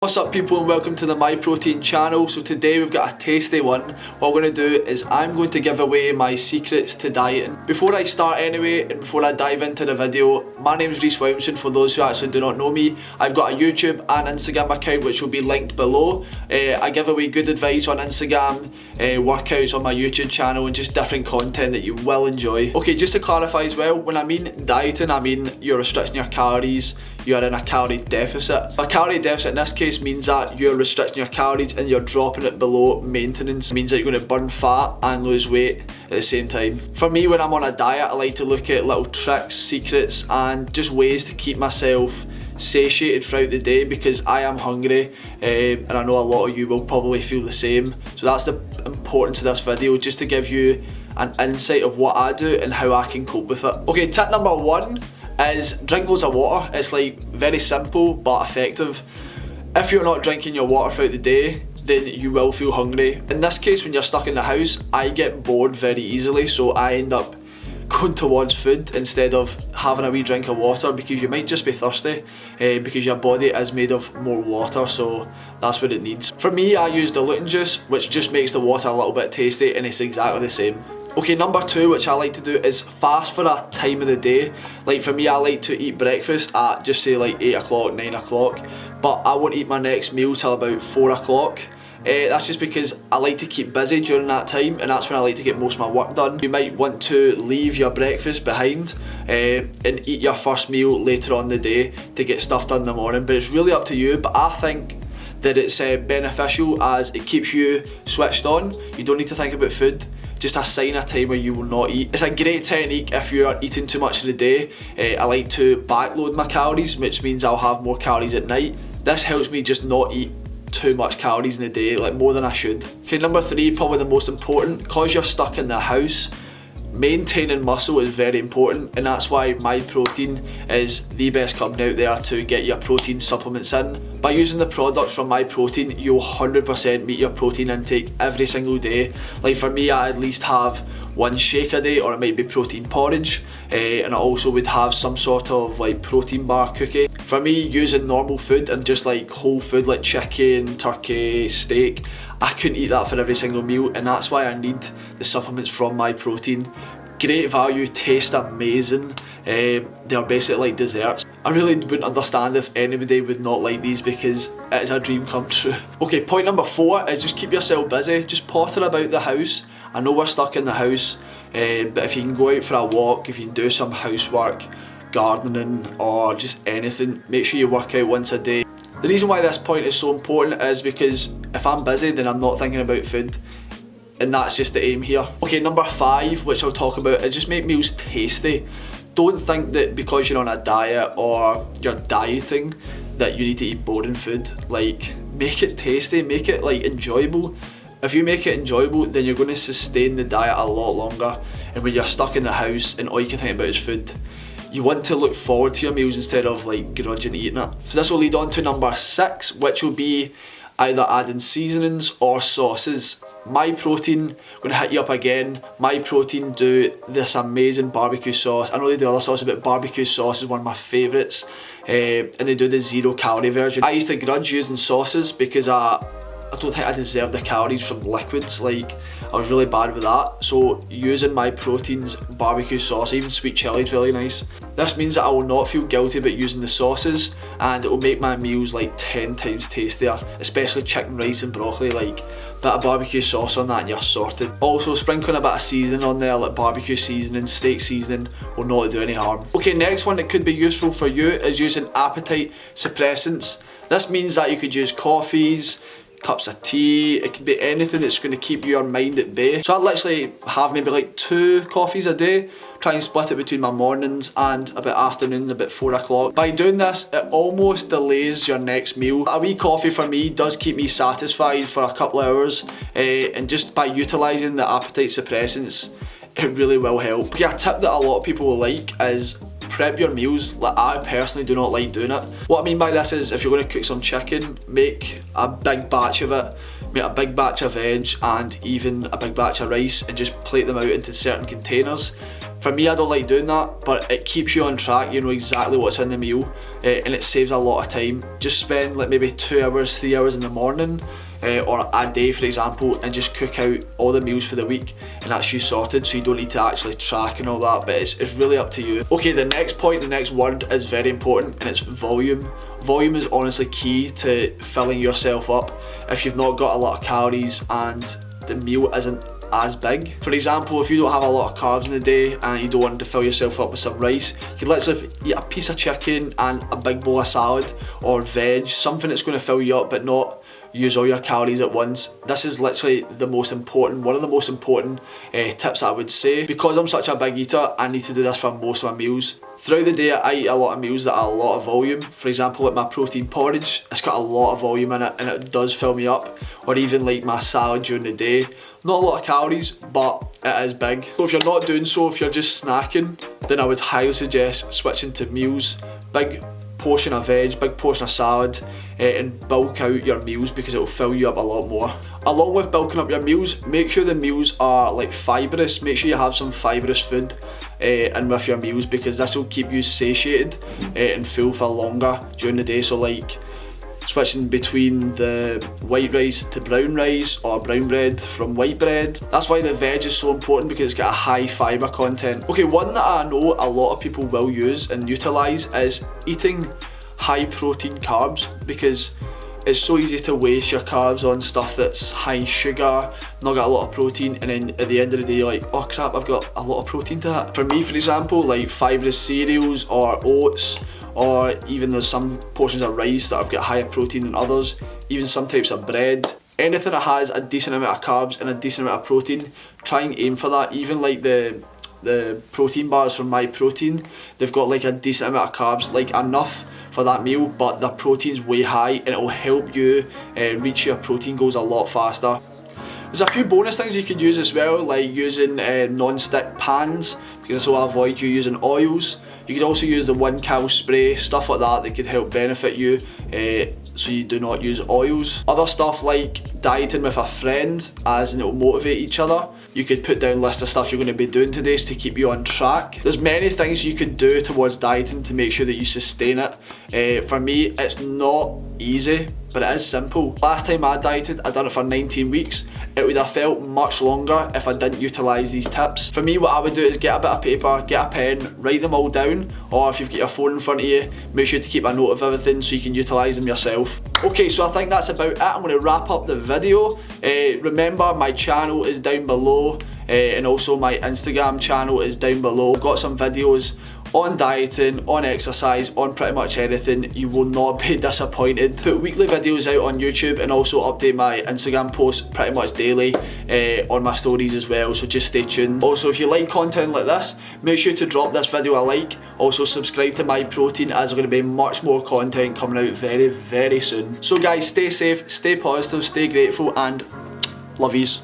What's up people, and welcome to the Myprotein channel. So today we've got a tasty one. What we're going to do is I'm going to give away my secrets to dieting. Before I start anyway, and before I dive into the video, my name is Reece Williamson for those who actually do not know me. I've got a YouTube and Instagram account which will be linked below. I give away good advice on Instagram, workouts on my YouTube channel, and just different content that you will enjoy. Okay, just to clarify as well, when I mean dieting, I mean you're restricting your calories, you're in a calorie deficit. A calorie deficit in this case means that you're restricting your calories and you're dropping it below maintenance. It means that you're going to burn fat and lose weight at the same time. For me, when I'm on a diet, I like to look at little tricks, secrets, and just ways to keep myself satiated throughout the day, because I am hungry, and I know a lot of you will probably feel the same. So that's the importance of this video, just to give you an insight of what I do and how I can cope with it. Okay, tip number one is drink loads of water. It's like very simple but effective. If you're not drinking your water throughout the day, then you will feel hungry. In this case, when you're stuck in the house, I get bored very easily, so I end up going towards food instead of having a wee drink of water, because you might just be thirsty, because your body is made of more water, so that's what it needs. For me, I use diluting juice, which just makes the water a little bit tasty, and it's exactly the same. Okay, number two, which I like to do, is fast for a time of the day. Like for me, I like to eat breakfast at just say like 8 o'clock, 9 o'clock, but I won't eat my next meal till about 4 o'clock. That's just because I like to keep busy during that time, and that's when I like to get most of my work done. You might want to leave your breakfast behind and eat your first meal later on in the day to get stuff done in the morning, but it's really up to you. But I think that it's beneficial, as it keeps you switched on. You don't need to think about food. Just assign a time where you will not eat. It's a great technique if you are eating too much in the day. I like to backload my calories, which means I'll have more calories at night. This helps me just not eat too much calories in the day, like more than I should. Okay, number three, probably the most important, because you're stuck in the house, maintaining muscle is very important, and that's why Myprotein is the best company out there to get your protein supplements in. By using the products from Myprotein, you'll 100% meet your protein intake every single day. Like for me, I at least have one shake a day, or it might be protein porridge, and I also would have some sort of like protein bar cookie. For me, using normal food and just like whole food like chicken, turkey, steak, I couldn't eat that for every single meal, and that's why I need the supplements from Myprotein. Great value, taste amazing. They're basically like desserts. I really wouldn't understand if anybody would not like these, because it is a dream come true. Okay, point number four is just keep yourself busy. Just potter about the house. I know we're stuck in the house, but if you can go out for a walk, if you can do some housework, gardening, or just anything, make sure you work out once a day. The reason why this point is so important is because if I'm busy, then I'm not thinking about food, and that's just the aim here. Okay, number five, which I'll talk about, is just make meals tasty. Don't think that because you're on a diet or you're dieting that you need to eat boring food. Like, make it tasty, make it like enjoyable. If you make it enjoyable, then you're going to sustain the diet a lot longer. And when you're stuck in the house and all you can think about is food, you want to look forward to your meals instead of like grudging eating it. So this will lead on to number six, which will be either adding seasonings or sauces. Myprotein, going to hit you up again. Myprotein do this amazing barbecue sauce. I know they do other sauces, but barbecue sauce is one of my favourites, and they do the 0 calorie version. I used to grudge using sauces because I don't think I deserve the calories from liquids. Like, I was really bad with that. So using Myprotein's barbecue sauce, even sweet chilli, is really nice. This means that I will not feel guilty about using the sauces, and it will make my meals like 10 times tastier, especially chicken, rice and broccoli. Like, bit of barbecue sauce on that and you're sorted. Also, sprinkling a bit of seasoning on there, like barbecue seasoning, steak seasoning, will not do any harm. Okay, next one that could be useful for you is using appetite suppressants. This means that you could use coffees, cups of tea, it could be anything that's going to keep your mind at bay. So I literally have maybe like 2 coffees a day, try and split it between my mornings and a bit afternoon, about 4 o'clock. By doing this, it almost delays your next meal. A wee coffee for me does keep me satisfied for a couple of hours, and just by utilising the appetite suppressants, it really will help. Okay, a tip that a lot of people will like is prep your meals. Like, I personally do not like doing it. What I mean by this is, if you're going to cook some chicken, make a big batch of it, make a big batch of veg and even a big batch of rice, and just plate them out into certain containers. For me, I don't like doing that, but it keeps you on track. You know exactly what's in the meal, and it saves a lot of time. Just spend like maybe 2 hours, 3 hours in the morning, or a day for example, and just cook out all the meals for the week, and that's you sorted, so you don't need to actually track and all that, but it's really up to you. Okay, the next point, the next word is very important, and it's volume. Volume is honestly key to filling yourself up. If you've not got a lot of calories and the meal isn't as big. For example, if you don't have a lot of carbs in the day and you don't want to fill yourself up with some rice, you can literally eat a piece of chicken and a big bowl of salad or veg, something that's going to fill you up but not use all your calories at once. This is literally the most important, one of the most important tips I would say. Because I'm such a big eater, I need to do this for most of my meals. Throughout the day, I eat a lot of meals that are a lot of volume. For example, like my protein porridge, it's got a lot of volume in it and it does fill me up. Or even like my salad during the day. Not a lot of calories, but it is big. So if you're not doing so, if you're just snacking, then I would highly suggest switching to meals. Big portion of veg, big portion of salad, and bulk out your meals because it will fill you up a lot more. Along with bulking up your meals, make sure the meals are like fibrous. Make sure you have some fibrous food in with your meals, because this will keep you satiated and full for longer during the day. So like switching between the white rice to brown rice, or brown bread from white bread. That's why the veg is so important, because it's got a high fibre content. Okay, one that I know a lot of people will use and utilise is eating high protein carbs, because it's so easy to waste your carbs on stuff that's high in sugar, not got a lot of protein, and then at the end of the day you're like, oh crap, I've got a lot of protein to that. For me, for example, like fibrous cereals or oats, or even there's some portions of rice that have got higher protein than others, even some types of bread. Anything that has a decent amount of carbs and a decent amount of protein, try and aim for that. Even like the protein bars from Myprotein, they've got like a decent amount of carbs, like enough for that meal, but the protein's way high, and it will help you reach your protein goals a lot faster. There's a few bonus things you could use as well, like using non-stick pans, because this will avoid you using oils. You could also use the 1 cal spray, stuff like that could help benefit you, so you do not use oils. Other stuff like dieting with a friend, as in it will motivate each other. You could put down lists of stuff you're going to be doing today to keep you on track. There's many things you could do towards dieting to make sure that you sustain it. For me, it's not easy, but it is simple. Last time I dieted, I done it for 19 weeks. It would have felt much longer if I didn't utilise these tips. For me, what I would do is get a bit of paper, get a pen, write them all down, or if you've got your phone in front of you, make sure to keep a note of everything so you can utilise them yourself. Okay, so I think that's about it. I'm going to wrap up the video. Remember, my channel is down below, and also my Instagram channel is down below. I've got some videos on dieting, on exercise, on pretty much anything. You will not be disappointed. Put weekly videos out on YouTube, and also update my Instagram posts pretty much daily on my stories as well, so just stay tuned. Also, if you like content like this, make sure to drop this video a like. Also subscribe to Myprotein, as there's going to be much more content coming out very, very soon. So guys, stay safe, stay positive, stay grateful, and love yous.